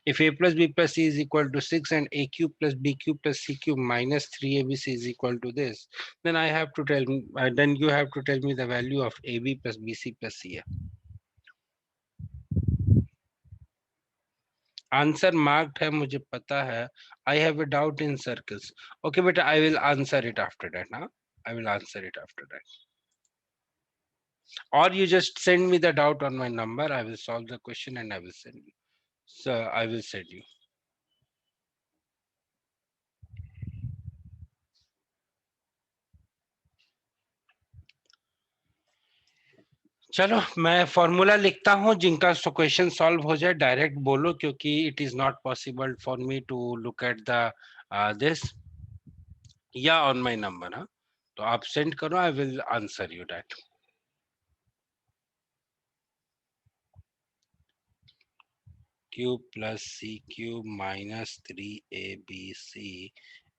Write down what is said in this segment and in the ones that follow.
If a plus b plus c is equal to 6 and a cube plus b cube plus c cube minus 3abc is equal to this, then I have to tell me, then you have to tell me the value of ab plus bc plus ca. Answer marked है, मुझे पता है. I have a doubt in circles. Okay, but I will answer it after that. Now I will answer it after that. Or you just send me the doubt on my number. I will solve the question and I will send you. So I will send you. चलो मैं formula लिखता हूं, जिनका question solve हो जाए direct बोलो, क्योंकि it is not possible for me to look at the this या ऑन माय नंबर. हाँ, तो आप सेंड करो, I will answer you that. Cube plus c cube minus 3abc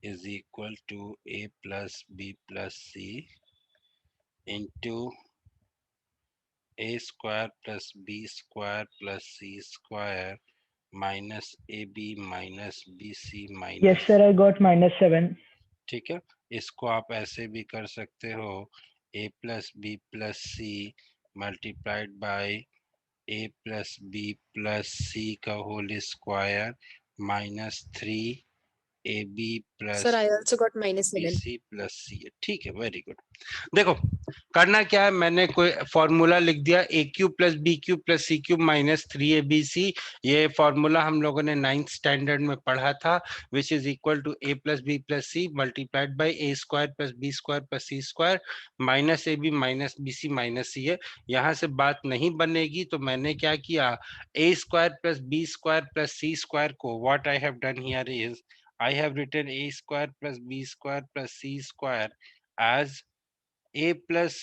is equal to a plus b plus c into a square plus b square plus c square minus ab minus bc Yes, minus. sir, I got -7. ठीक है, इसको आप ऐसे भी कर सकते हो, a plus b plus c multiplied by a plus b plus c का whole square minus 3ab Sir, plus I also got -7. bc plus c. ठीक है, वेरी गुड. देखो करना क्या है, मैंने कोई फॉर्मूला लिख दिया, a cube plus b cube plus c cube minus 3abc. ये फॉर्मूला हम लोगों ने 9th स्टैंडर्ड में पढ़ा था, which is equal to a plus b plus c multiplied by a square plus b square plus c square minus ab minus bc minus c है. यहाँ से बात नहीं बनेगी, तो मैंने क्या किया, a square plus b square plus c square को, what I have done here is I have written a square plus b square plus c square as a plus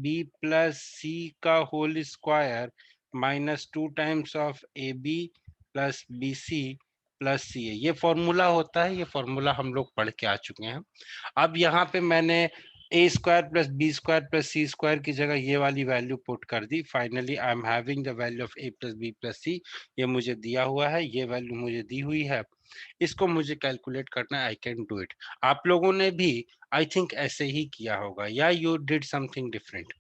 b plus c का whole square minus 2 times of ab plus bc plus c. ये formula होता है, ये formula हम लोग पढ़ के आ चुके हैं. अब यहाँ पे मैंने a square plus b square plus c square की जगह ये वाली वैल्यू पुट कर दी. Finally I am having the value of a plus b plus c. ये मुझे दिया हुआ है, ये वैल्यू मुझे दी हुई है, इसको मुझे कैलकुलेट करना है. I can do it. आप लोगों ने भी आई थिंक ऐसे ही किया होगा, या यू डिड समथिंग डिफरेंट.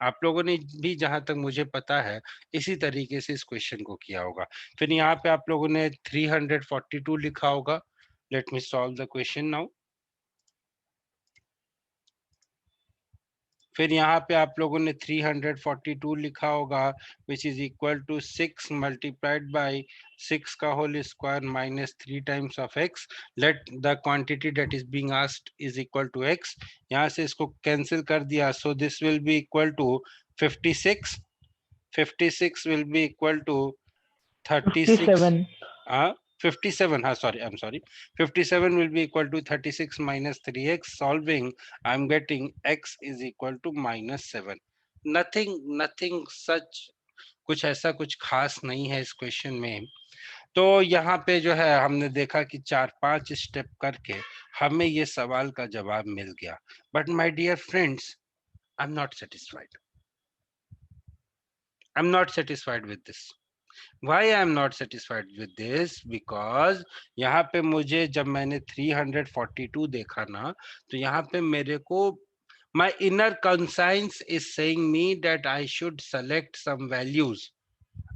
आप लोगों ने भी, जहां तक मुझे पता है, इसी तरीके से इस क्वेश्चन को किया होगा. फिर यहाँ पे आप लोगों ने 342 लिखा होगा. Let me solve the question now. फिर यहाँ पे आप लोगों ने 342 लिखा होगा, which is equal to 6 multiplied by 6 का whole square minus 3 times of x. Let the quantity that is being asked is equal to x. यहाँ से इसको कैंसिल कर दिया, so this will be equal to 56. 56 will be equal to 36. 57. 57, sorry, I'm sorry. 57 will be equal to 36 minus 3x. Solving, I'm getting x is equal to -7. Nothing such, कुछ ऐसा कुछ खास नहीं है इस क्वेश्चन में. तो यहाँ पे जो है हमने देखा कि 4-5 स्टेप करके हमें ये सवाल का जवाब मिल गया. But my dear friends, I am not satisfied. I'm not satisfied with this. Why I am not satisfied with this? Because यहाँ पे मुझे, जब मैंने 342 देखा ना, तो यहाँ पे मेरे को my inner conscience is saying me that I should select some values.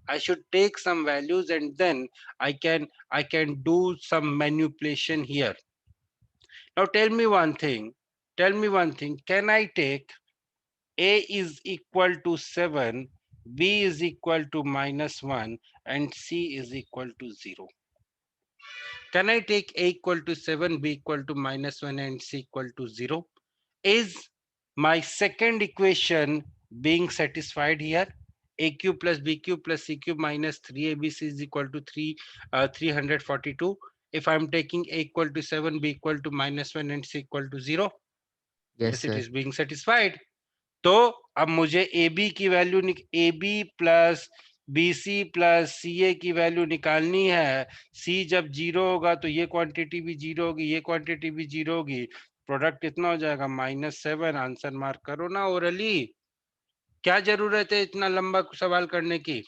I should take some values and then I can do some manipulation here. Now tell me one thing. Tell me one thing. Can I take A is equal to 7, B is equal to -1, and C is equal to 0? Can I take A equal to 7, B equal to -1, and C equal to 0? Is my second equation being satisfied here? A cube plus B cube plus C cube minus 3ABC is equal to 342. If I'm taking A equal to 7, B equal to -1, and C equal to 0, Yes, yes, it sir. is being satisfied. तो अब मुझे a b की value, a b plus b c plus c a की value निकालनी है. सी जब 0 होगा तो ये क्वांटिटी भी 0 होगी, ये क्वांटिटी भी 0 होगी. प्रोडक्ट कितना हो जाएगा? -7. आंसर मार्क करो ना ओरली. क्या जरूरत है इतना लंबा सवाल करने की?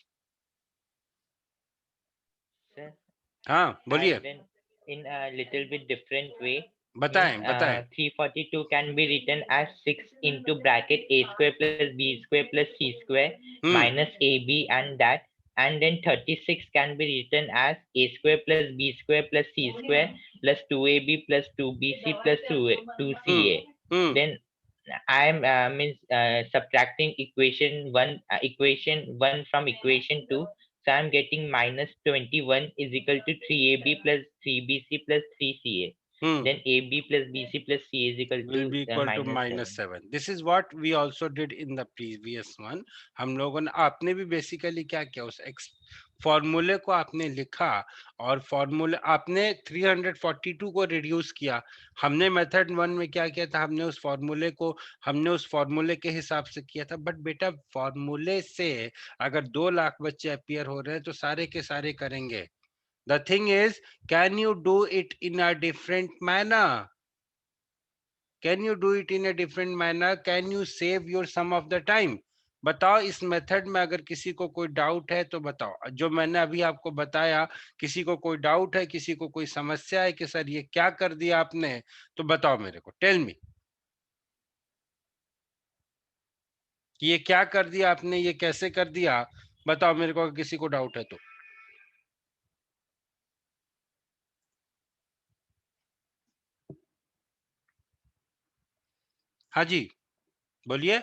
हाँ बोलिए, And then in a little bit different way, means बताएं बताएं। 342 can be written as 6 into bracket a square plus b square plus c square hmm minus ab and that. And then 36 can be written as a square plus b square plus c square plus 2ab plus 2bc plus 2ca. Hmm Then I am means subtracting equation 1 from equation 2. So I'm getting minus 21 is equal to 3ab plus 3bc plus 3ca. Hmm Then ab plus bc plus c is equal will to be equal to minus minus 7. 7. This is what we also did in the previous one. हम लोगों ने, आपने भी basically क्या किया, उस फॉर्मूले को आपने लिखा और फॉर्मूले आपने 342 को रिड्यूस किया। हमने मेथड 1 में क्या किया था, हमने उस फॉर्मूले के हिसाब से किया था। बट बेटा फॉर्मूले से अगर 2 लाख बच्चे अपीयर हो रहे हैं तो सारे के सारे करेंगे। The thing is, can you do it in a different manner? Can you do it in a different manner? Can you save your some of the time? बताओ इस मेथड में अगर किसी को कोई डाउट है तो बताओ। जो मैंने अभी आपको बताया, किसी को कोई डाउट है, किसी को कोई समस्या है कि सर ये क्या कर दिया आपने, तो बताओ मेरे को, टेल मी कि ये क्या कर दिया आपने, ये कैसे कर दिया, बताओ मेरे को अगर किसी को डाउट है तो। हाँ जी बोलिए।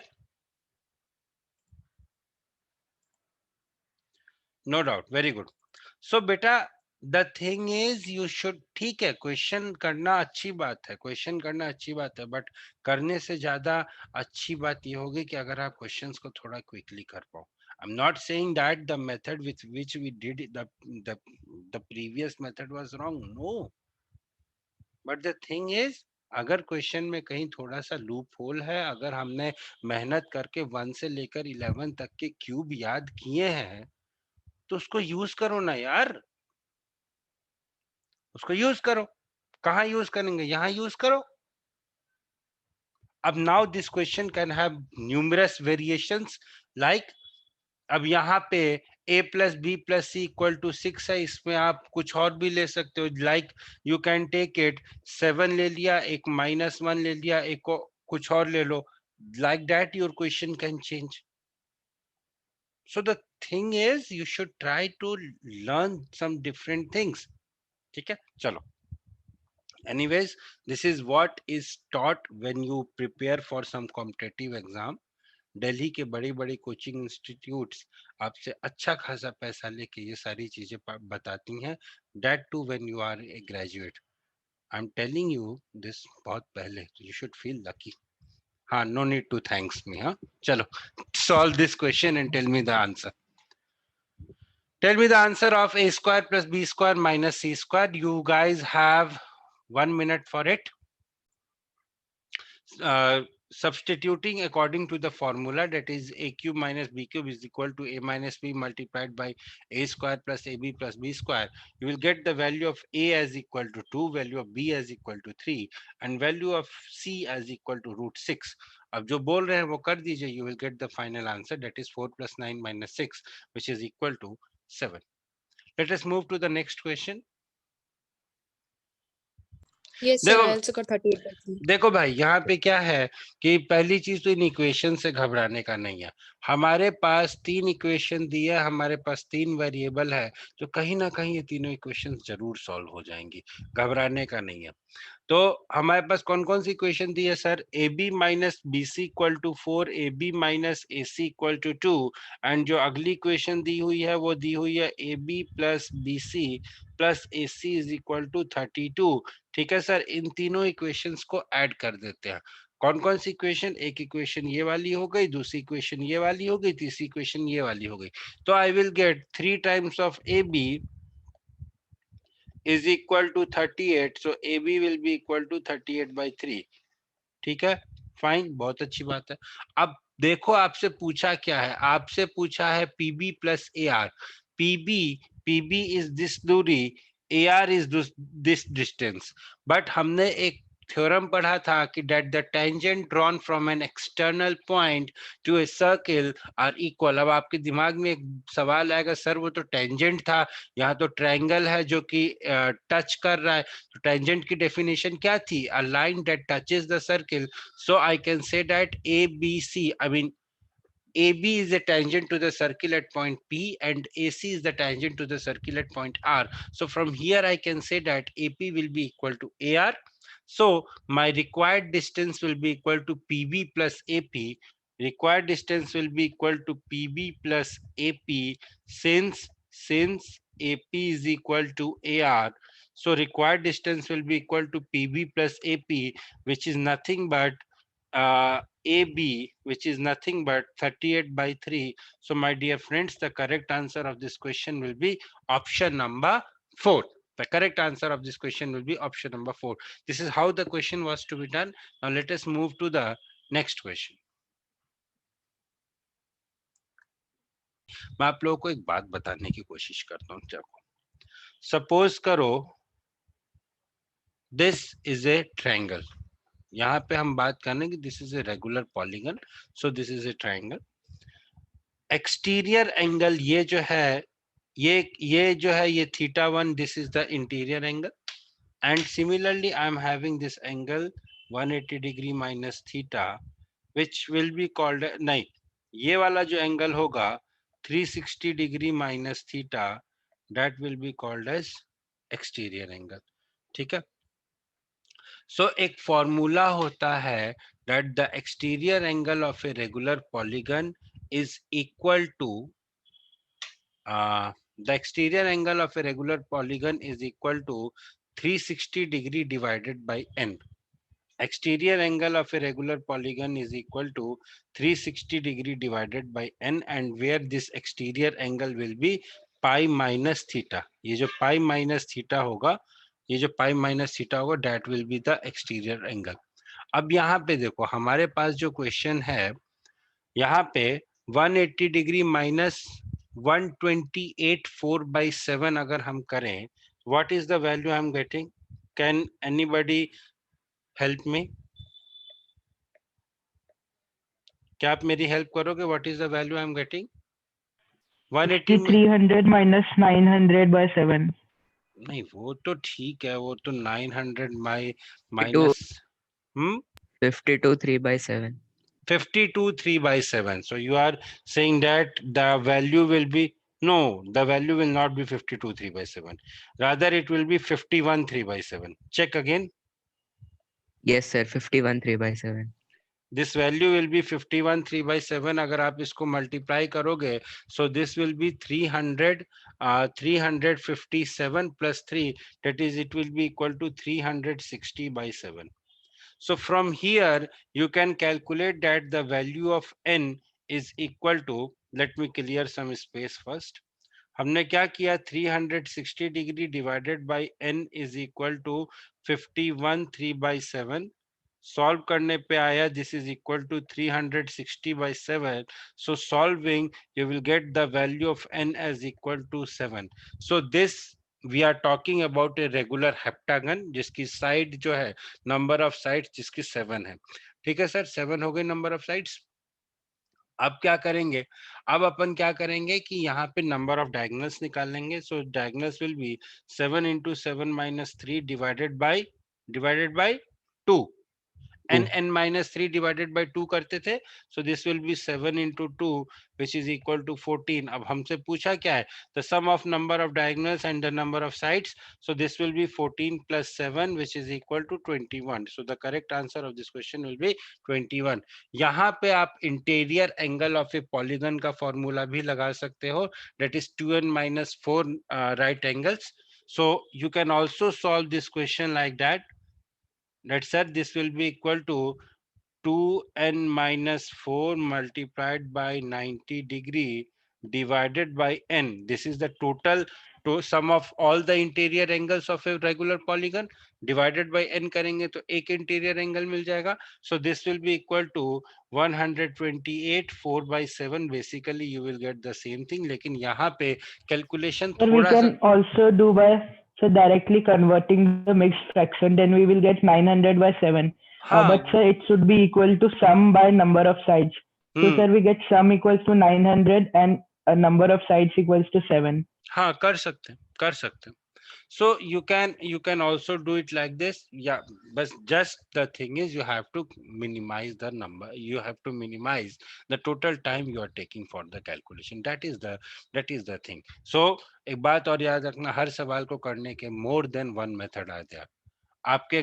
No doubt, very good. So बेटा the thing is you should, ठीक है क्वेश्चन करना अच्छी बात है, क्वेश्चन करना अच्छी बात है, बट करने से ज्यादा अच्छी बात ये होगी कि अगर आप क्वेश्चंस को थोड़ा क्विकली कर पाओ। I am not saying that the method with which we did the previous method was wrong, no, but the thing is अगर क्वेश्चन में कहीं थोड़ा सा लूप होल है, अगर हमने मेहनत करके 1 से लेकर 11 तक के क्यूब याद किए हैं तो उसको यूज करो ना यार, उसको यूज करो। कहाँ यूज करेंगे, यहाँ यूज करो। अब now this question can have numerous variations, like अब यहाँ पे a plus b plus c equal to 6 है, इसमें आप कुछ और भी ले सकते हो, like you can take it 7 ले लिया, एक -1 ले लिया, एक को कुछ और ले लो, like that your question can change. So the thing is you should try to learn some different things. ठीक है चलो, anyways this is what is taught when you prepare for some competitive exam. Delhi के बड़ी बड़ी coaching institutes आपसे अच्छा खासा पैसा लेके ये सारी चीजें बताती हैं, that to when you are a graduate. I am telling you this बहुत पहले, यू शुड फील लकी। हाँ, no need to thanks me. हाँ चलो, solve this question and tell me the answer. Tell me the answer of a square plus b square minus c square. You guys have 1 minute for it. Substituting according to the formula, that is a cube minus b cube is equal to a minus b multiplied by a square plus ab plus b square. You will get the value of a as equal to 2, value of b as equal to 3, and value of c as equal to √6. अब जो बोल रहे हैं वो कर दीजिए, you will get the final answer, that is 4 plus 9 minus 6, which is equal to 7. Let us move to the next question. Yes, sir. देखो I also got 38%. देखो भाई, यहाँ पे क्या है कि पहली चीज तो इन इक्वेशन से घबराने का नहीं है। हमारे पास 3 इक्वेशन दी है, हमारे पास 3 वेरिएबल है, तो कहीं ना कहीं ये तीनों इक्वेशन जरूर सॉल्व हो जाएंगी, घबराने का नहीं है। तो हमारे पास कौन कौन सी इक्वेशन दी है सर, a b minus b c equal to 4, a b minus a c equal to 2, and जो अगली इक्वेशन दी हुई है वो दी हुई है a b plus b c plus a c is equal to 32। ठीक है सर, इन तीनों इक्वेशंस को ऐड कर देते हैं। कौन कौन सी इक्वेशन, एक इक्वेशन ये वाली हो गई, दूसरी इक्वेशन ये वाली हो गई, तीसरी इक्वेशन ये वाली हो गई। तो I will get 3 times of a b is equal to 38, so AB will be equal to 38 by 3। ठीक है, फाइन, बहुत अच्छी बात है। अब देखो आपसे पूछा क्या है, आपसे पूछा है PB plus AR। PB is this दूरी, AR is this distance, but हमने एक थ्योरम पढ़ा था कि that the tangent drawn from an external point to a circle are equal। अब आपके दिमाग में एक सवाल आएगा, सर वो तो टेंजेंट था, यहाँ तो ट्रायंगल है जो कि टच कर रहा है, तो टेंजेंट की डेफिनेशन क्या थी? A line that touches the circle. So I can say that a b c, I mean AB is a tangent to the circle at point P and AC is the tangent to the circle at point R. So from here I can say that AP will be equal to AR. So my required distance will be equal to PB plus AP. Required distance will be equal to PB plus AP since AP is equal to AR. So required distance will be equal to PB plus AP, which is nothing but AB, which is nothing but 38 by 3. So my dear friends, the correct answer of this question will be option number 4. The correct answer of this question will be option number 4. This is how the question was to be done. Now let us move to the next question. मैं आप लोगों को एक बात बताने की कोशिश करता हूँ। देखो, सपोज करो दिस इज ए ट्रायंगल। यहाँ पे हम बात करने की this is a regular polygon, so this is a triangle. Exterior angle ये जो है, ये जो है ये θ1, this is the interior angle, and similarly I am having this angle 180 degree minus theta, which will be called, नहीं, ये वाला जो एंगल होगा 360 degree minus theta, that will be called as exterior angle. ठीक है, सो एक फॉर्मूला होता है that the exterior angle of a regular polygon is equal to the exterior angle of a regular polygon is equal to 360 degree divided by n. Exterior angle of a regular polygon is equal to 360 degree divided by n, and where this exterior angle will be pi minus theta. ये जो pi minus theta होगा, ये जो pi minus theta होगा, that will be the exterior angle. अब यहाँ पे देखो हमारे पास जो क्वेश्चन है, यहाँ पे 180 डिग्री माइनस 128.4/7 अगर हम करें, what is the value I am getting? Can anybody help me? क्या आप मेरी हेल्प करोगे? What is the value I am getting? 180 में 300 minus 900 by 7. नहीं, वो तो ठीक है, वो तो 900 minus 52 3/7. 52 3/7. So you are saying that the value will be, no, the value will not be 52 3/7. Rather it will be 51 3/7. Check again. Yes sir, 51 3/7. This value will be 51 3/7. अगर आप इसको multiply करोगे, so this will be 357 plus 3, that is it will be equal to 360/7. So from here you can calculate that the value of n is equal to, let me clear some space first. हमने क्या किया, 360 degree divided by n is equal to 51 3/7. Solve करने पे आया, this is equal to 360/7. so solving you will get the value of n as equal to 7. so this we are talking about a regular heptagon जिसकी side जो है, number of sides जिसकी 7 है। ठीक है सर, 7 हो गए नंबर ऑफ साइड्स। अब क्या करेंगे, अब अपन क्या करेंगे कि यहाँ पे नंबर ऑफ डायगोनल्स निकाल लेंगे। सो diagonals will be 7 into 7 minus 3 divided by 2, and n minus 3 divided by 2 करते थे। so this will be 7 into 2 which is equal to 14. अब हमसे पूछा क्या है, the sum of number of diagonals and the number of sides, so this will be 14 plus 7 which is equal to 21. so the correct answer of this question will be 21. यहाँ पे आप interior angle of a polygon का formula भी लगा सकते हो, that is 2n minus 4 right angles. so you can also solve this question like that sir, this will be equal to 2n minus 4 multiplied by 90 degree divided by n. This is the total sum of all the interior angles of a regular polygon, divided by n करेंगे तो एक interior angle मिल जाएगा. So this will be equal to 128 4/7. Basically you will get the same thing, लेकिन यहाँ पे calculation Sir, we थोड़ा सा, can also do by So directly converting the mixed fraction, then we will get 900 by 7. हाँ But sir, it should be equal to sum by number of sides. So sir, we get sum equals to 900 and a number of sides equals to 7. हाँ कर सकते हैं. So you can also do it like this. Yeah, but just the thing is you have to minimize the number. You have to minimize the total time you are taking for the calculation. That is the thing. So एक बात और याद रखना, हर सवाल को करने के more than one method are there. आपके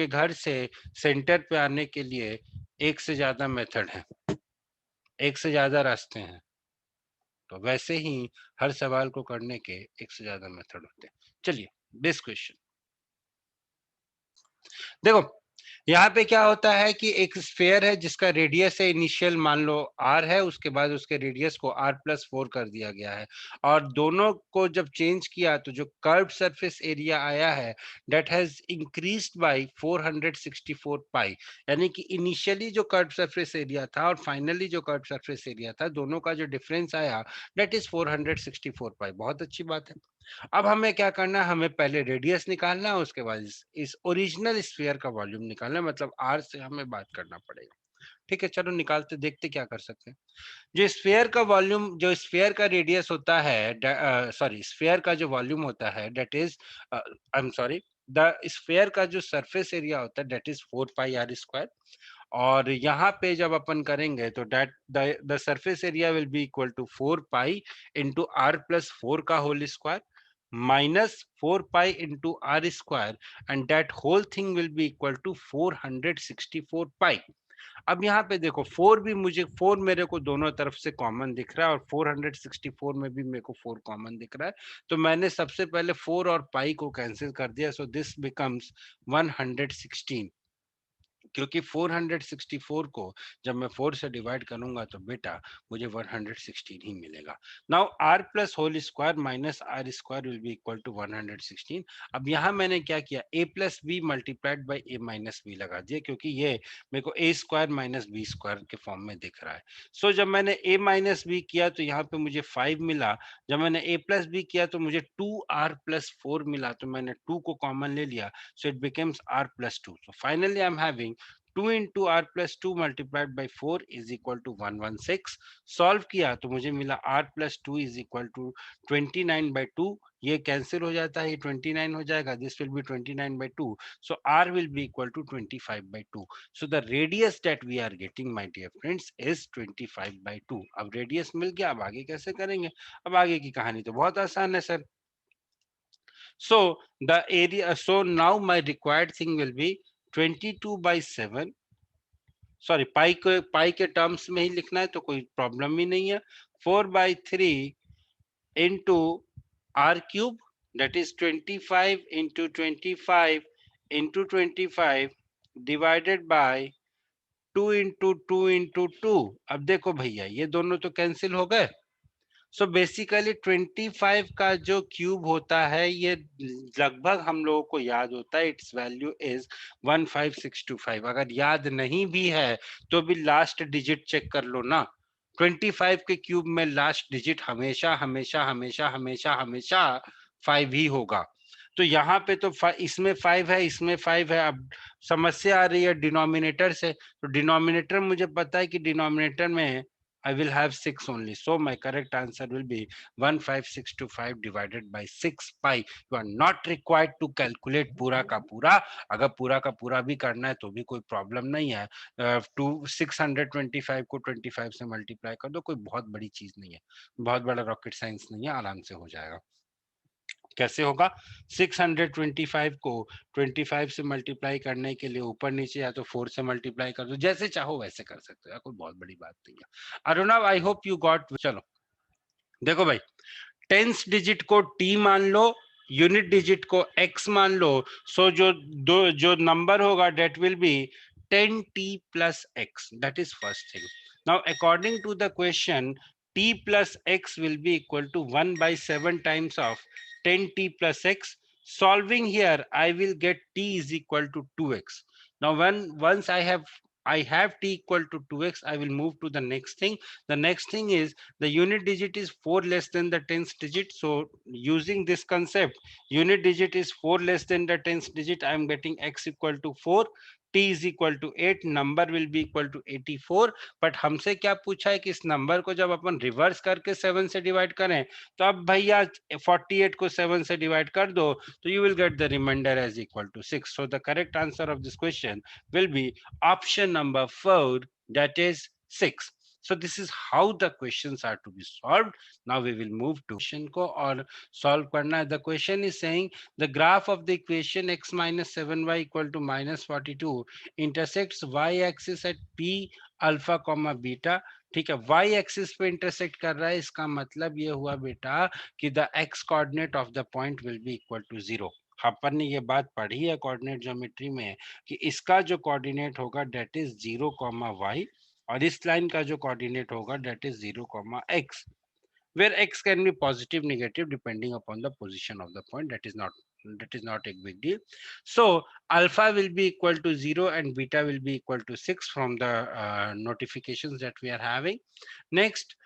घर से सेंटर पे आने के लिए एक से ज्यादा मेथड है, एक से ज्यादा रास्ते हैं. तो वैसे ही हर सवाल को करने के एक से ज्यादा मेथड होते हैं. चलिए दिस क्वेश्चन देखो. यहाँ पे क्या होता है कि एक स्फीयर है जिसका रेडियस है इनिशियल मान लो r है, उसके बाद उसके रेडियस को r+4 कर दिया गया है, और दोनों को जब चेंज किया तो जो कर्व सरफेस एरिया आया है दैट हैज इंक्रीज्ड बाय 464 पाई. यानी कि इनिशियली जो कर्व सरफेस एरिया था और फाइनली जो कर्व सरफेस एरिया था, दोनों का जो डिफरेंस आया दैट इज 464 पाई. बहुत अच्छी बात है. अब हमें क्या करना है, हमें पहले रेडियस निकालना है, उसके बाद इस ओरिजिनल स्फीयर का वॉल्यूम निकालना है, मतलब r से हमें बात करना पड़ेगा. ठीक है, चलो निकालते, देखते क्या कर सकते हैं. जो स्फीयर का वॉल्यूम, जो स्फीयर का रेडियस होता है, सॉरी स्फीयर का जो वॉल्यूम होता है that is I am sorry the sphere का जो सरफेस एरिया होता है that is 4 pi r square. और यहाँ पे जब अपन करेंगे तो that the surface area will be equal to 4 pi into r+4 का whole square minus 4 pi into r square, and that whole thing will be equal to 464 pi. अब यहाँ पे देखो 4 मेरे को दोनों तरफ से कॉमन दिख रहा है और 464 में भी मेरे को 4 कॉमन दिख रहा है, तो मैंने सबसे पहले 4 और पाई को कैंसिल कर दिया. सो दिस बिकम्स 116, क्योंकि 464 को जब मैं 4 से डिवाइड करूंगा तो बेटा मुझे 116 ही मिलेगा. Now r plus whole square minus r square will be equal to 116. अब यहाँ मैंने क्या किया, a plus b multiplied by a minus b लगा दिया, क्योंकि ये मेरे को a square minus b square के फॉर्म में दिख रहा है. सो जब मैंने a माइनस बी किया तो यहाँ पे मुझे 5 मिला. जब मैंने a प्लस बी किया तो मुझे 2r प्लस 4 मिला, तो मैंने 2 को कॉमन ले लिया. So it becomes r plus 2. So finally I am having 2 into r plus 2 multiplied by 4 is equal to 116. Solve किया तो मुझे मिला r plus 2 is equal to 29 by 2. ये कैंसिल हो जाता है, ये 29 हो जाएगा. This will B 29 by 2. So r will be equal to 25 by 2. So the radius that we are getting, my dear friends, is 25 by 2. अब रेडियस मिल गया, अब आगे कैसे करेंगे? अब आगे की कहानी तो बहुत आसान है sir. So the area, so now my required thing will be 22 by 7, sorry पाई के टर्म्स में ही लिखना है तो कोई प्रॉब्लम ही नहीं है. 4 by 3 into r cube, that is 25 into 25 into 25 divided by 2 into 2 into 2. अब देखो भैया ये दोनों तो कैंसिल हो गए. सो बेसिकली 25 का जो क्यूब होता है ये लगभग हम लोगों को याद होता है, इट्स वैल्यू इज 15625. अगर याद नहीं भी है तो भी लास्ट डिजिट चेक कर लो ना. 25 के क्यूब में लास्ट डिजिट हमेशा हमेशा हमेशा हमेशा हमेशा 5 ही होगा. तो यहाँ पे तो इसमें 5 है, इसमें 5 है. अब समस्या आ रही है डिनोमिनेटर से, तो डिनोमिनेटर मुझे पता है कि डिनोमिनेटर में I will have 6 only. So my correct answer will be 15625 divided by 6 pi. You are not required to calculate पूरा का पूरा. अगर पूरा का पूरा भी करना है तो भी कोई प्रॉब्लम नहीं है. 625 को 25 से मल्टीप्लाई कर दो, कोई बहुत बड़ी चीज नहीं है, बहुत बड़ा रॉकेट साइंस नहीं है, आराम से हो जाएगा. कैसे होगा? 625 को 25 से मल्टीप्लाई करने के लिए ऊपर नीचे या तो 4 से मल्टीप्लाई कर दो, जैसे चाहो वैसे कर सकते हो, कोई बहुत बड़ी बात नहीं है. Arunav, I hope you got. चलो देखो भाई, टेंस डिजिट को t मान लो, यूनिट डिजिट को x मान लो. सो जो नंबर होगा that will be 10t plus x. That is first thing. Now according to the question, t plus x will be equal to 1 by 7 times of 10t plus x. Solving here, I will get t is equal to 2x. Now once I have I have t equal to 2x, I will move to the next thing. The next thing is the unit digit is 4 less than the 10th digit. So using this concept, unit digit is 4 less than the 10th digit. I am getting x equal to 4, t is equal to 8, number will be equal to 84. But हमसे क्या पूछा है कि इस number को जब अपन reverse करके 7 से डिवाइड करें, तो अब भैया 48 को 7 से डिवाइड कर दो, तो you will get the remainder as equal to 6. So the correct answer of this question will be option number 4, that is 6. So this is how the questions are to be solved. Now we will move to question ko aur solve karna hai. The question is saying the graph of the equation x minus 7y equal to minus 42 intersects y axis at p alpha comma beta. ठीक है, y axis पे intersect कर रहा है, इसका मतलब ये हुआ बेटा कि the x coordinate of the point will be equal to 0. अपन ने ये बात पढ़ी है कोऑर्डिनेट ज्योमेट्री में कि इसका जो कोऑर्डिनेट होगा डेट इज 0 कॉमा वाई, और इस लाइन का जो कोऑर्डिनेट होगा that is 0 comma x, where x can be positive, negative depending upon the position of the point. That is not a big deal. So alpha will be equal to 0 and beta will be equal to 6 from the notifications that we are having. Next,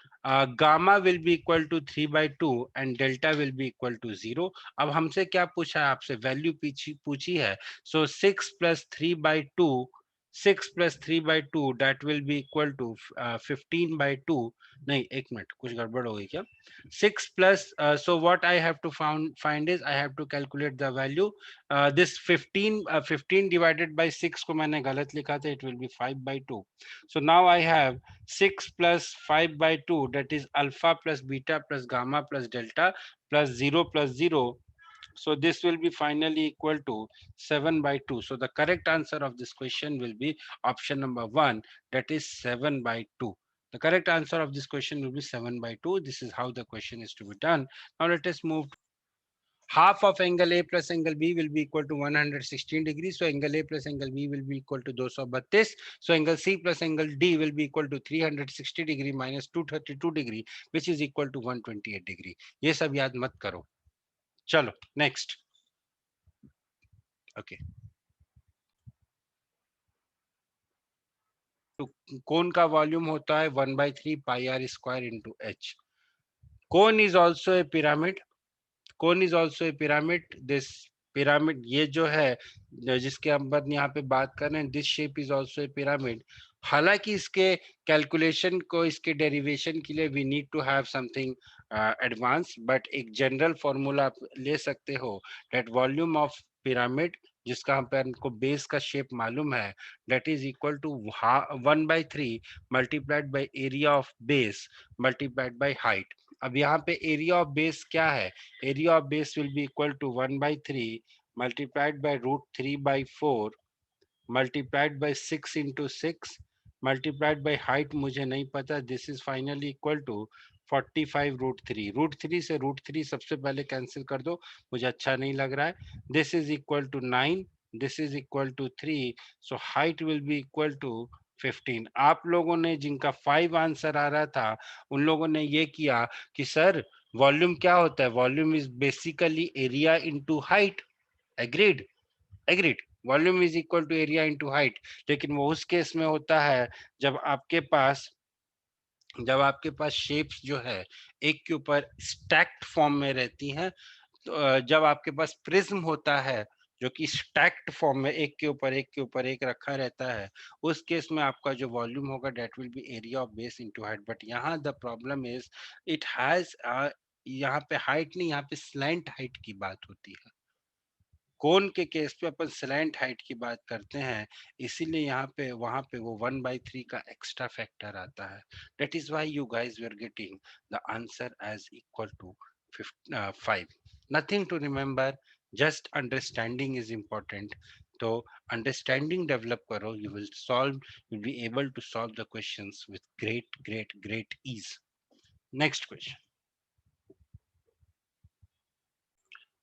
gamma will be equal to 3 by 2 and delta will be equal to 0. अब हमसे क्या पूछा है, आपसे value पूछी है. So 6 plus 3 by 2, 6 plus 3 by 2 that will be equal to 15 by 2. नहीं, एक मिनट, कुछ गड़बड़ हो गई क्या? 6 plus so what I have to find is I have to calculate the value. This 15 divided by 6 को मैंने गलत लिखा था, it will be 5 by 2. So now I have 6 plus 5 by 2, that is alpha plus beta plus gamma plus delta plus 0 plus 0. So this will be finally equal to 7 by 2. So the correct answer of this question will be option number 1, that is 7 by 2. The correct answer of this question will be 7 by 2. This is how the question is to be done. Now let us move to half of angle A plus angle B will be equal to 116 degrees. So angle A plus angle B will be equal to 232. So angle C plus angle D will be equal to 360 degree minus 232 degree, which is equal to 128 degree. ये सब याद मत करो. चलो next. Okay, तो कोन का volume होता है 1/3 pi r square into h. Cone is also a pyramid. Cone is also a pyramid. This pyramid, ये जो है जिसके हम यहाँ पे बात कर रहे हैं, this shape is also a pyramid. हालांकि इसके कैलकुलेशन को, इसके डेरिवेशन के लिए we need to have something advance, but एक जनरल फॉर्मूला आप ले सकते हो, दैट वॉल्यूम ऑफ पिरामिड जिसका हम पे को बेस का शेप मालूम है, that is equal to 1/3 multiplied by area of base multiplied by height. अब यहाँ पे एरिया ऑफ बेस क्या है? Area of base will be equal to 1/3 multiplied by √3/4 multiplied by 6 into 6 multiplied by height मुझे नहीं पता. This is finally equal to 45 √3. √3 से √3 सबसे पहले कैंसिल कर दो, मुझे अच्छा नहीं लग रहा है. This is equal to 9, this is equal to 3. So height will be equal to 15. आप लोगों ने जिनका 5 आंसर आ रहा था, उन लोगों ने ये किया कि सर वॉल्यूम क्या होता है? Volume is basically area into height. Agreed, agreed. Volume is equal to area into height. लेकिन वो उस केस में होता है जब आपके पास शेप्स जो है एक के ऊपर स्टैक्ड फॉर्म में रहती हैं. तो जब आपके पास प्रिज्म होता है जो कि स्टैक्ड फॉर्म में एक के ऊपर एक रखा रहता है, उस केस में आपका जो वॉल्यूम होगा that will be area of base into height. But यहाँ the problem is it has, यहाँ पे हाइट नहीं, यहाँ पे स्लैंट हाइट की बात होती है. कोन के केस पे अपन स्लैंट हाइट की बात करते हैं, इसीलिए यहाँ पे वहां पे वो 1/3 का एक्स्ट्रा फैक्टर आता है. That is why you guys were getting the answer as equal to 5. Nothing to remember, just understanding is important. तो अंडरस्टैंडिंग डेवलप करो, you will be able to solve the questions with great great great ease. Next question.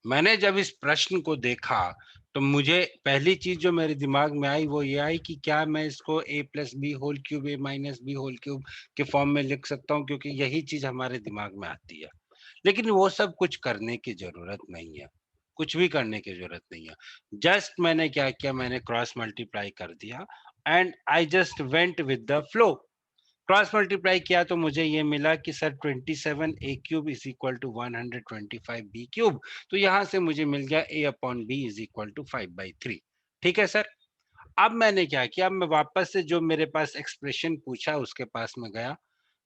मैंने जब इस प्रश्न को देखा तो मुझे पहली चीज जो मेरे दिमाग में आई वो ये आई कि क्या मैं इसको a + b whole cube a - b whole cube के फॉर्म में लिख सकता हूँ, क्योंकि यही चीज हमारे दिमाग में आती है. लेकिन वो सब कुछ करने की जरूरत नहीं है, कुछ भी करने की जरूरत नहीं है. जस्ट मैंने क्या किया, मैंने क्रॉस मल्टीप्लाई कर दिया and I just went with the flow. Cross multiply किया तो मुझे ये मिला कि sir 27 a cube is equal to 125 b cube, तो यहां से मुझे मिल गया a upon b is equal to 5/3। ठीक है सर। अब मैंने क्या किया, मैं वापस से जो मेरे पास एक्सप्रेशन पूछा उसके पास में गया,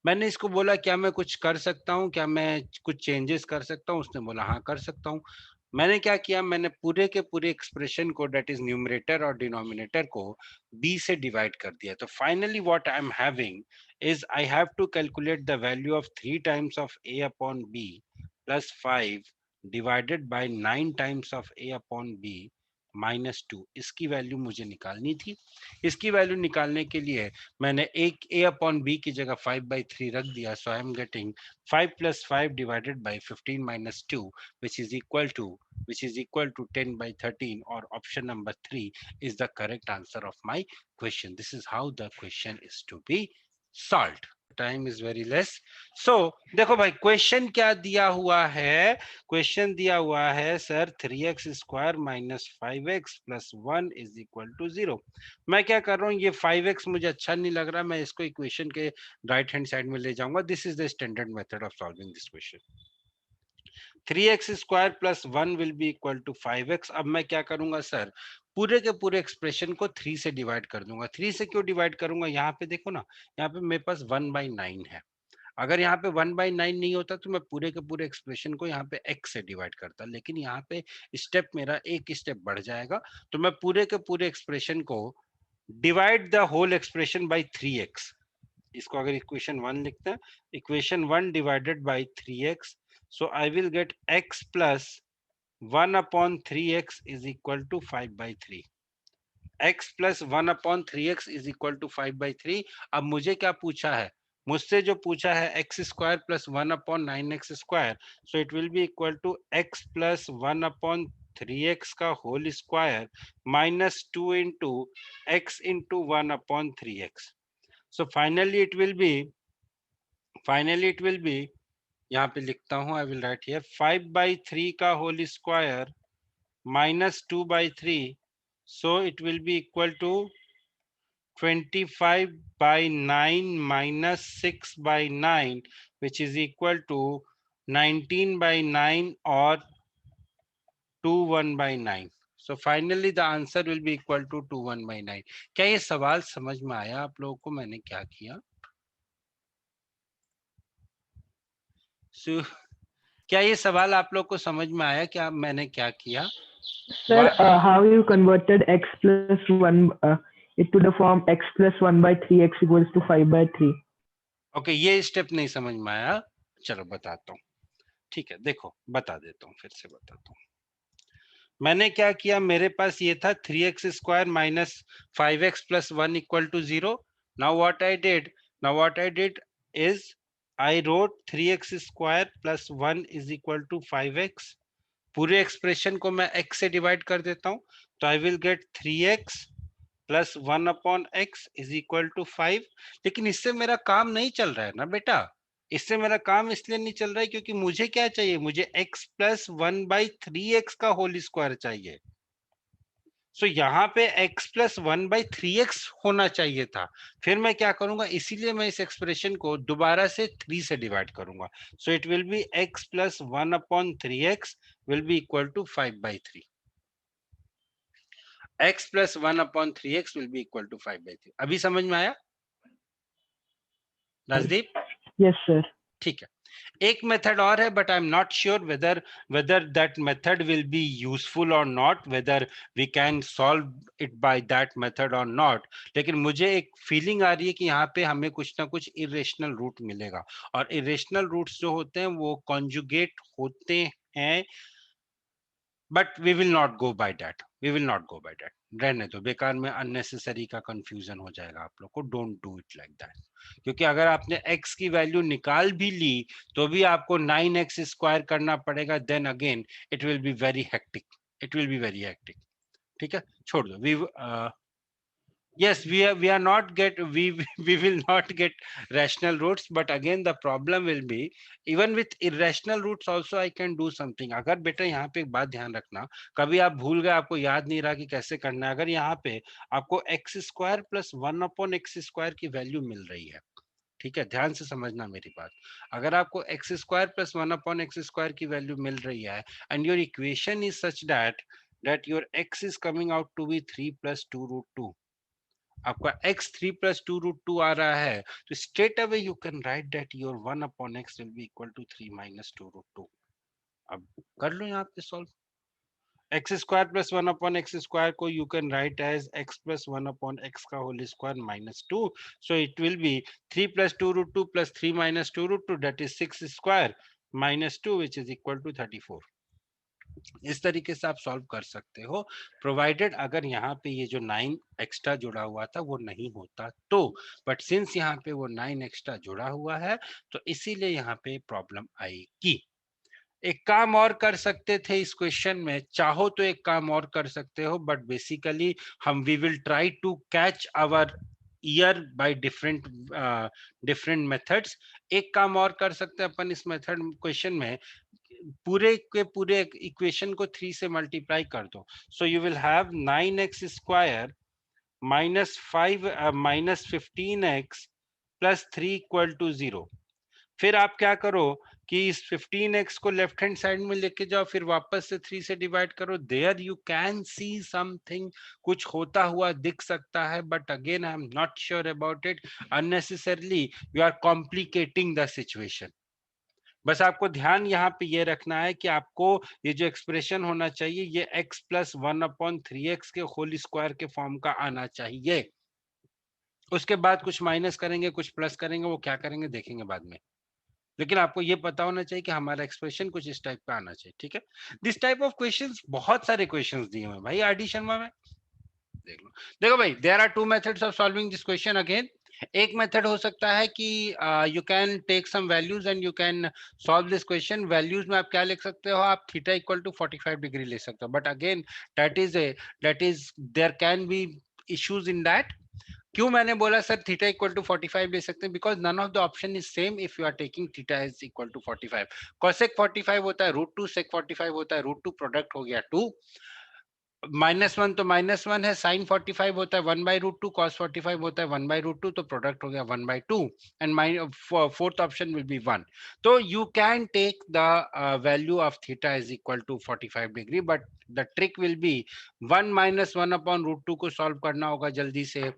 मैंने इसको बोला क्या मैं कुछ कर सकता हूँ, क्या मैं कुछ चेंजेस कर सकता हूँ, उसने बोला हाँ कर सकता हूँ। मैंने क्या किया, मैंने पूरे के पूरे एक्सप्रेशन को डेट इज न्यूमरेटर और डिनोमिनेटर को b से डिवाइड कर दिया। तो finally what I am having is I have to calculate the value of 3 times of a upon b plus 5 divided by 9 times of a upon b minus 2। इसकी value मुझे निकालनी थी। इसकी वैल्यू निकालने के लिए मैंने एक a upon b की जगह 5/3 रख दिया। सो I am getting 5 plus 5 divided by 15 minus 2 which is equal to 10/13, or option number 3 is the correct answer of my question. This is how the question is to be solved. Time is very less. So देखो भाई question क्या दिया हुआ है, question दिया हुआ है sir 3x square minus 5x plus 1 is equal to 0। मैं क्या कर रहा हूँ, ये 5x मुझे अच्छा नहीं लग रहा, मैं इसको इक्वेशन के राइट हैंड साइड में ले जाऊंगा। This is the standard method of solving this question. 3x square plus 1 will be equal to 5x। अब मैं क्या करूंगा सर, पूरे के पूरे एक्सप्रेशन को 3 से डिवाइड कर दूंगा। 3 से क्यों डिवाइड करूंगा, यहाँ पे देखो ना, यहाँ पे मेरे पास 1/9 है। अगर यहाँ पे 1/9 नहीं होता तो मैं पूरे के पूरे एक्सप्रेशन को यहाँ पे x से डिवाइड करता, लेकिन यहाँ पे स्टेप मेरा एक स्टेप बढ़ जाएगा। तो मैं पूरे के पूरे एक्सप्रेशन को divide the whole expression by 3x, इसको अगर इक्वेशन 1 लिखते हैं, equation 1 divided by 3x, so I will get x plus 1 upon 3x is equal to 5/3। x plus 1 upon 3x is equal to 5/3। अब मुझे क्या पूछा है, मुझसे जो पूछा है x square plus 1 upon 9x square, so it will be equal to x plus 1 upon 3x का whole square minus 2 into x into 1 upon 3x। So finally it will be यहाँ पे लिखता हूं, आई विल राइट हियर 5/3 का whole square minus 2/3, so it will be equal to 25/9 minus 6/9 which is equal to 19/9 or 21/9। so finally the answer will be equal to 21/9। क्या ये सवाल समझ में आया आप लोगों को मैंने क्या किया? क्या ये सवाल आप लोग को समझ में आया क्या मैंने क्या किया? Sir, how you converted x plus 1 into the form x plus 1/3x equals to 5/3? Okay, ये स्टेप नहीं समझ में आया, चलो बताता हूँ। ठीक है, देखो बता देता हूँ, फिर से बताता हूँ। मैंने क्या किया, मेरे पास ये था 3x square minus 5x plus 1 equal to 0। Now what I did is I wrote 3x square plus 1 is equal to 5x। पूरे एक्सप्रेशन को मैं x से डिवाइड कर देता हूं, तो I will get 3x plus 1 upon x is equal to 5। लेकिन इससे मेरा काम नहीं चल रहा है ना बेटा, इससे मेरा काम इसलिए नहीं चल रहा है क्योंकि मुझे क्या चाहिए, मुझे x प्लस 1/3x का होल स्क्वायर चाहिए। सो यहाँ पे x प्लस 1/3x होना चाहिए था। फिर मैं क्या करूंगा, इसीलिए मैं इस एक्सप्रेशन को दोबारा से 3 से डिवाइड करूंगा। So it will be x plus 1 upon 3x will be equal to 5/3। x plus 1 upon 3x will be equal to 5/3। अभी समझ में आया राजदीप? Yes, sir. ठीक है, एक मेथड और है, but I am not sure whether that method will be useful or not, whether we can solve it by that method or not। लेकिन मुझे एक फीलिंग आ रही है कि यहाँ पे हमें कुछ ना कुछ इरेशनल रूट मिलेगा, और इरेशनल रूट्स जो होते हैं वो कॉन्जुगेट होते हैं, but we will not go by that, रहने दो, बेकार में अननेसेसरी का कंफ्यूजन हो जाएगा आप लोग को। Don't do it like that, क्योंकि अगर आपने x की वैल्यू निकाल भी ली तो भी आपको 9x स्क्वायर करना पड़ेगा, then again it will be very hectic, ठीक है, छोड़ दो। Yes, we are not get we will not get rational roots, but again the problem will be even with irrational roots also I can do something. अगर बेटा यहाँ पे एक बात ध्यान रखना, कभी आप भूल गए, आपको याद नहीं रहा कि कैसे करना है, अगर यहाँ पे आपको एक्स स्क्वायर प्लस 1/x² की वैल्यू मिल रही है, ठीक है, ध्यान से समझना मेरी बात, अगर आपको एक्स स्क्वायर प्लस 1/x² की वैल्यू मिल रही है and your equation is such that your x is coming out to be 3 + 2√2, आपका x 3 + 2√2 आ रहा है, तो straight away you can write that your 1/x will be equal to 3 - 2√2। अब कर लो यहाँ पे solve, x square plus 1/x² को you can write as x plus 1/x का whole square -2, so it will be 3 + 2√2 + 3 - 2√2, that is 6 square -2 which is equal to 34। इस तरीके से आप सॉल्व कर सकते हो, प्रोवाइडेड अगर यहाँ पे ये जो 9 एक्स्ट्रा जुड़ा हुआ था वो नहीं होता तो, बट सिंस यहाँ पे वो 9 एक्स्ट्रा जुड़ा हुआ है तो इसीलिए यहाँ पे प्रॉब्लम आएगी। एक काम और कर सकते थे इस क्वेश्चन में, चाहो तो एक काम और कर सकते हो, बट बेसिकली हम we will try to catch our ear by different methods. एक काम और कर सकते हैं अपन इस मेथड क्वेश्चन में, पूरे के पूरे इक्वेशन को 3 से मल्टीप्लाई कर दो, so you will have 9x² -5 -15x + 3 = 0। फिर आप क्या करो कि इस 15x को लेफ्ट हैंड साइड में लेके जाओ, फिर वापस से 3 से डिवाइड करो, there you can see something, कुछ होता हुआ दिख सकता है, but again I am not sure about it, unnecessarily you are complicating the situation. बस आपको ध्यान यहाँ पे ये रखना है कि आपको ये जो एक्सप्रेशन होना चाहिए ये x + 1/3x के होल स्क्वायर के फॉर्म का आना चाहिए। उसके बाद कुछ माइनस करेंगे, कुछ प्लस करेंगे, वो क्या करेंगे देखेंगे बाद में, लेकिन आपको ये पता होना चाहिए कि हमारा एक्सप्रेशन कुछ इस टाइप का आना चाहिए, ठीक है। दिस टाइप ऑफ क्वेश्चंस, बहुत सारे क्वेश्चंस दिए हुए हैं भाई आर डी शर्मा में, देख लो। देखो भाई, there are 2 methods of solving this question again. एक मेथड हो सकता है कि you can take some values and you can solve this question. Values में आप क्या लिख सकते हो, आप थीटा इक्वल टू 45 डिग्री ले सकते हो, but again that is there can be issues in that. क्यों मैंने बोला सर थीटा इक्वल टू 45 ले सकते हैं, because none of the option is same if you are taking theta is equal to 45। cosec 45 होता है √2, sec 45 होता है √2, प्रोडक्ट हो गया 2, -1 तो -1 है, sin 45 होता है 1/√2, cos 45 होता है 1/√2, तो प्रोडक्ट हो गया 1/2, and fourth option will be 1। तो you can take the value of theta is equal to 45 degree, but the trick will be 1 - 1/√2 को सॉल्व करना होगा जल्दी से,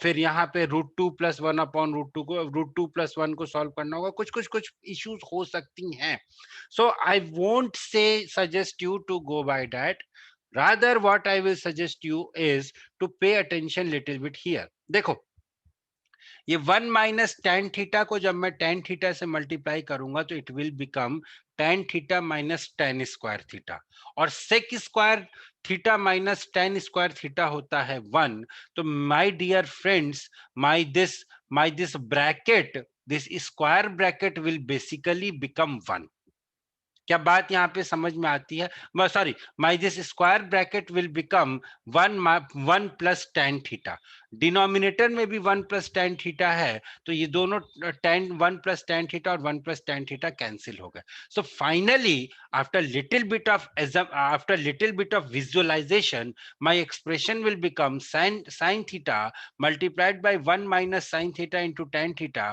फिर यहाँ पे √2 + 1/√2 को √2 + 1 को सॉल्व करना होगा, कुछ इश्यूज हो सकती हैं। So I won't say suggest you to go by that, rather what I will suggest you is to pay attention little bit here। देखो ये 1 - tan थीटा को जब मैं tan थीटा से मल्टीप्लाई करूंगा तो it will become tan theta - tan square theta, और sec square theta - tan square theta होता है 1। तो my dear friends, my this bracket, this square bracket will basically become 1। क्या बात यहाँ पे समझ में आती है? Sorry, my this square bracket will become 1 + tan theta, denominator में भी 1 + tan थीटा है, तो ये दोनों 1 + tan थीटा और 1 + tan थीटा कैंसिल हो गए। So finally after little bit of visualisation, my expression will become sin theta multiplied by 1 - sin theta into tan theta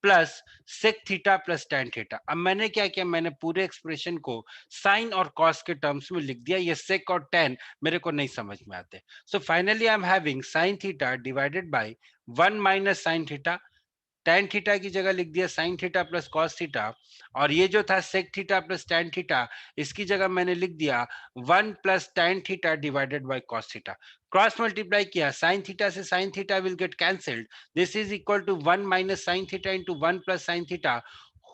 plus sec theta plus tan theta. अब मैंने क्या किया, मैंने पूरे expression को साइन और कॉस के टर्म्स में लिख दिया, ये sec और tan मेरे को नहीं समझ में आते। So finally I am having sin theta divided by 1 - sin theta, tan theta की जगह लिख दिया sin theta plus cos theta, और ये जो था sec theta plus tan theta, इसकी जगह मैंने लिख दिया 1 + tan theta divided by cos theta. Cross multiply किया, sin थीटा से sin theta will get cancelled, this is equal to 1 - sin theta into 1 + sin theta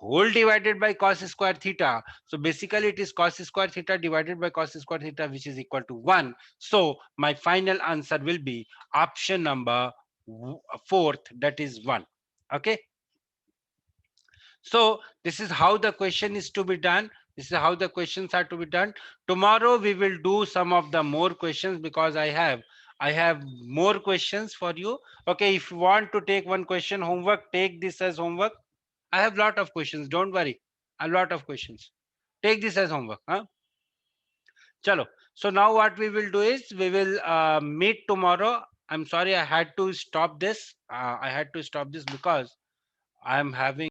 whole divided by cos square theta. So basically it is cos square theta divided by cos square theta, which is equal to 1. So my final answer will be option number 4th, that is 1. Okay, so this is how the question is to be done. This is how the questions are to be done. Tomorrow we will do some of the more questions because I have I have more questions for you. Okay, if you want to take one question homework, take this as homework. I have lot of questions. Don't worry. A lot of questions. Take this as homework. Huh? Chalo. So now what we will do is we will meet tomorrow. I'm sorry I had to stop this. I had to stop this because I'm having